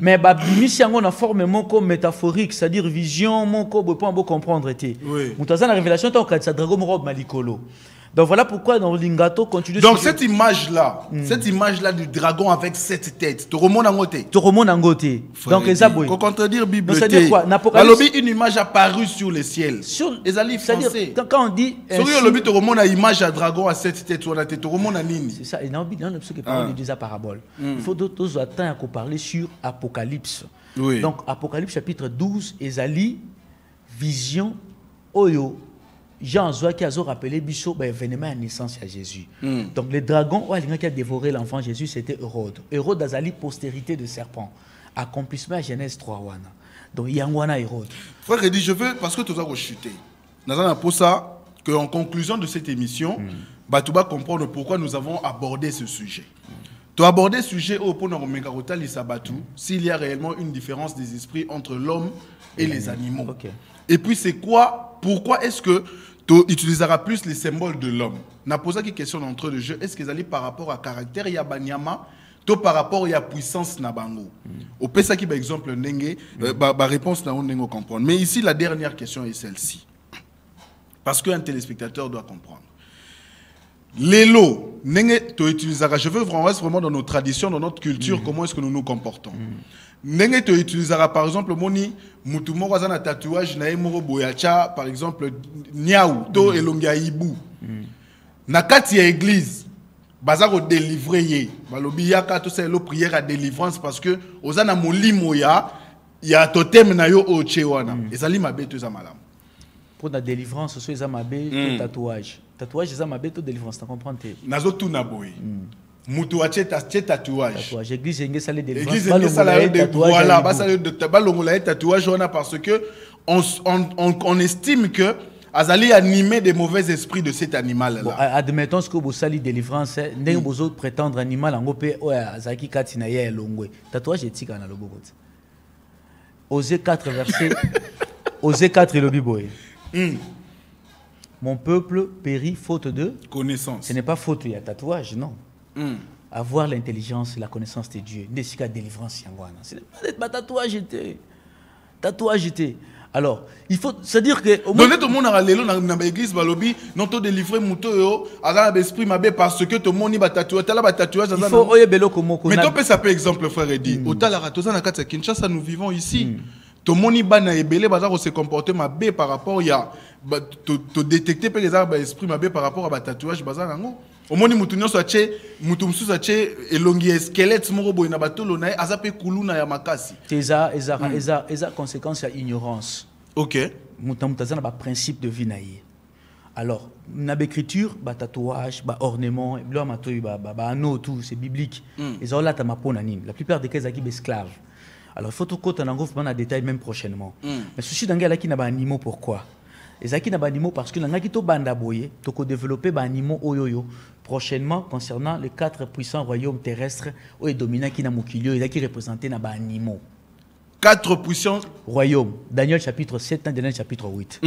mais bimisi en a forme moko métaphorique, c'est-à-dire vision, moko, pour comprendre. Oui. Dans la révélation, c'est dragon robe malikolo. Donc voilà pourquoi dans Lingato continue. Donc cette image-là, du dragon avec 7 têtes, tu remontes en côté. Tu remontes en côté. Donc les abois. Pour contredire Bible. C'est-à-dire quoi? Une image apparue sur le ciel. Les alliés français. Quand on dit. Sur le lobby, tu remontes à image à dragon à 7 têtes, tu remontes à Nini. C'est ça. Et non, ce qui parle de parabole. Il faut d'autres attendre qu'on parler sur Apocalypse. Oui. Donc Apocalypse chapitre 12, Ezali, vision, Oyo. Jean Zoa qui a rappelé Bichot, événement à naissance à Jésus. Donc le dragon qui a dévoré l'enfant Jésus, c'était Hérode. Hérode a zali postérité de serpent. Accomplissement à Genèse 3 wana. Donc il y a un Hérode. Frère Eddy, je veux, parce que tu as rechuté. Nous avons pour ça qu'en conclusion de cette émission, tu vas comprendre pourquoi nous avons abordé ce sujet. Tu as abordé ce sujet au point de s'il y a réellement une différence des esprits entre l'homme et les animaux. Okay. Et puis c'est quoi, pourquoi est-ce que tu utiliseras plus les symboles de l'homme? On a posé une question d'entrée de jeu. Est-ce qu'ils allaient par rapport à caractère ya banyama, toi par rapport à puissance na bango? Au pesa qui par exemple nenge, réponse na on nengo comprendre. Mais ici la dernière question est celle-ci, parce qu'un téléspectateur doit comprendre. L'élo, tu utiliseras. Je veux vraiment dans nos traditions, dans notre culture, comment est-ce que nous nous comportons. Nenge tu utiliseras par exemple moni mutu moko za na tatouage na emoro boyacha par exemple niaou to elongia ibu na kati ya église baza ko délivrer ye balobi yaka to c'est le prière à délivrance parce que ozana molimo ya totem na yo o chewana ezali mabe to za malam pour la délivrance so eza mabe to tatouage eza mabe to délivrance tu comprends te nazo tuna boy mutu acheta tatouage. Église enge salé de voilà, tatouage parce que on estime que azali animé des mauvais esprits de cet animal là. Admettons que vous sali délivrance, ndenge bozo prétendre animal ngo pe azaki katina ya longwe. Tatouage etika na loboko. Osée 4 verset Osée 4 le biboé. Mon peuple périt faute de connaissance. Ce n'est pas faute il y a tatouage non. Avoir l'intelligence et la connaissance de Dieu. N'est-ce délivrance yangwana. C'est pas tatouage était. Tatouage était. Alors, il faut se dire que donner tout le monde à l'élo dans l'église balobi non to délivrer muto yo ala l'esprit mabé parce que tout le monde ba tatouage tala ba tatouage il faut oyebelo komoko. Mais tu peux ça peut exemple frère Eddy. Au tala ratoza na kati Kinshasa nous vivons ici. Tout le monde ba na ebele baza ko se comporter mabé par rapport ya to détecter par exemple l'esprit mabé par rapport à ba tatouage baza nango. Au moins mutu nyonso ache mutu mususu ache elongi squelette moko boy na batolo na azape kuluna ya makasi. Eza conséquence à ignorance. OK. Mutazana ba principe de vie naïe. Alors, na l'écriture, ba tatouage, ba ornement, blo matoy ba anneau tout, c'est biblique. Ils ont là ta mapona nini. La plupart des cas qui esclaves. Alors, il faut tout côté en gros en détail même prochainement. Mais souci d'angela qui n'a pas animaux pourquoi? Les acquis n'a pas animaux parce que l'angaki to banda boye, to ko développer ba animaux oyoyo. Prochainement concernant les 4 puissants royaumes terrestres où est dominant qui n'a mokilio et qui représenté na ba animaux. 4 puissants royaumes. Daniel chapitre 7, Daniel chapitre 8.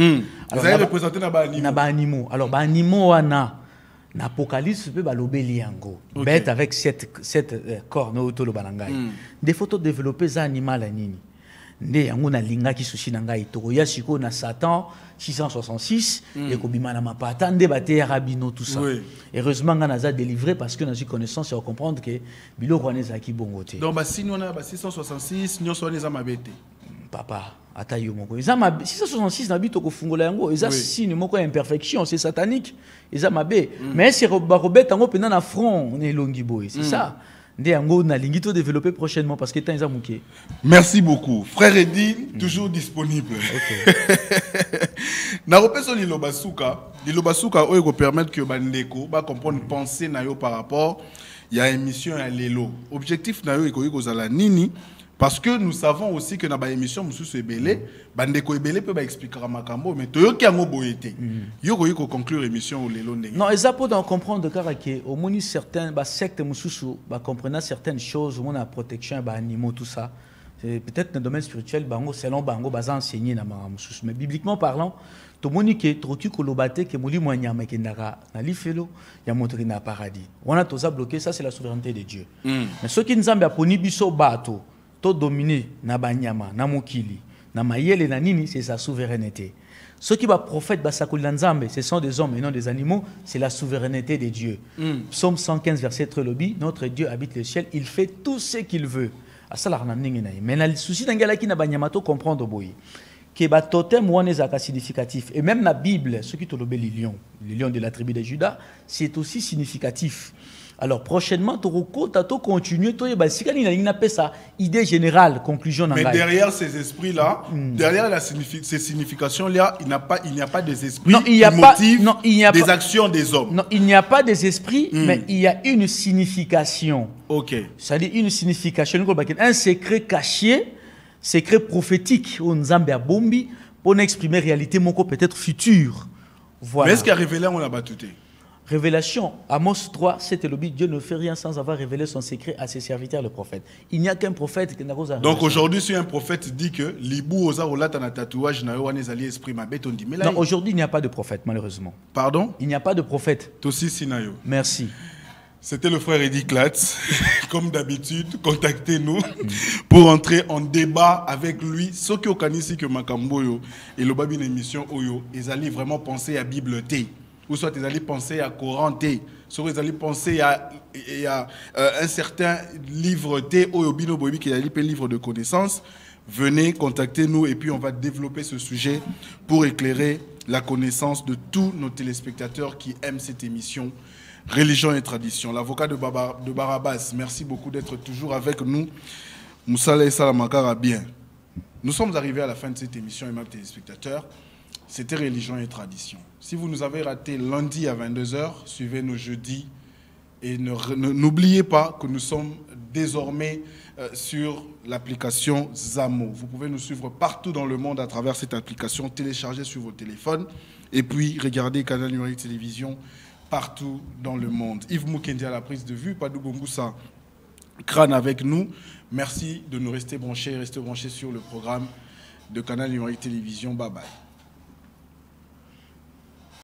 Alors ça représenté na ba animaux. Na ba animaux. Alors ba animaux wana na Apocalypse peut balobeli yango. Bête avec 7 cornes autour de balangai. Des photos développées za animal à nini. Nde yango na linga ki sushi na ngai to ya siko na Satan 666 et kobima na mapata nde bate rabino tout ça. Heureusement nga naza délivré parce que na suis connaissance et comprendre que biloko wana ezaki bongote. Donc ba signe wana ba 666 nyonso wana eza mabete. Papa ata yo moko eza 666 na bito ko fungola yango eza signe moko imperfection c'est satanique eza mabe mais c'est robet tango pena na front ne longi boy c'est ça. Développer prochainement parce que temps est mouké. Merci beaucoup. Frère Eddy, toujours disponible. Na repeso lilobasuka oyo permettre que bandeko ba comprendre penser na yo par rapport il y a émission ya lelo. Objectif na yo ikoyi kozala nini parce que nous savons aussi que na ba émission mususu ebele bandeko ebele peut ba expliquer makambo mais toyoki yango boyete. Yo koyi ko conclure émission au lelo ndenge. Non, eza pour comprendre que au moni certains ba secte mususu ba comprendre certaines choses, on a protection ba animaux tout ça. Peut-être dans le domaine spirituel, bango selon bango baza enseigné na mususu mais bibliquement parlant to moni ke troki kolobate ke moli mwanyama ke ndaka na lifelo ya montrer na paradis. On a tous bloqué, ça c'est la souveraineté de Dieu. Mais ceux qui nzambe aponi biso bato to dominer na banyama na mokili na mayele na nini, c'est sa souveraineté. Ceux qui va prophète basakoli nzambe, ce sont des hommes et non des animaux, c'est la souveraineté de Dieu. Psaume 115 verset 3 lobi, notre Dieu habite le ciel, il fait tout ce qu'il veut. Mais le souci d'angela qui n'a pas nyamato comprendre boy que ba totem wana ezaka significatif et même la Bible ceux qui tolobé les lions de la tribu de Juda, c'est aussi significatif. Alors prochainement tu continuer to ba sikani na ngina pesa idée générale conclusion mais derrière ces esprits là derrière ces significations là il n'y a pas des esprits non, il y a qui pas, motivent non, il y a des pas, actions des hommes. Non, il n'y a pas des esprits mais il y a une signification. OK. C'est-à-dire une signification, un secret caché, secret prophétique au Nzambe a bombi pour exprimer réalité moko peut-être future. Voilà. Mais est-ce qu'il y a révélé on a battuté? Révélation, Amos 3, c'était le but, Dieu ne fait rien sans avoir révélé son secret à ses serviteurs, le prophète. Il n'y a qu'un prophète qui n'a pas. Donc aujourd'hui, si un prophète dit que l'ibou osa olata na tatouage na yo anezali esprit mabe, on dit mais là. Non, aujourd'hui, il n'y a pas de prophète, malheureusement. Pardon? Il n'y a pas de prophète. Tosi Sinayo. Merci. C'était le frère Eddie Klatz. Comme d'habitude, contactez-nous pour entrer en débat avec lui. Ce qui est ici que Makamboyo et le babi l'émission Oyo, ils allaient vraiment penser à Bible T. Ou soit ils allaient penser à Coran T. Soit ils allaient penser à un certain livre T. Oyo Bino Bobi qui est un livre de connaissances. Venez, contactez-nous et puis on va développer ce sujet pour éclairer la connaissance de tous nos téléspectateurs qui aiment cette émission. Religion et tradition. L'avocat de Barabas, merci beaucoup d'être toujours avec nous. Moussala et Salamakara, bien. Nous sommes arrivés à la fin de cette émission, mes téléspectateurs. C'était Religion et tradition. Si vous nous avez raté lundi à 22h, suivez-nous jeudi. Et n'oubliez pas que nous sommes désormais sur l'application Zamo. Vous pouvez nous suivre partout dans le monde à travers cette application, téléchargée sur vos téléphones. Et puis, regardez Canal Numérique Télévision partout dans le monde. Yves Moukendi à la prise de vue, Padou Bongoussa crâne avec nous. Merci de nous rester branchés sur le programme de Canal Numérique Télévision. Bye bye.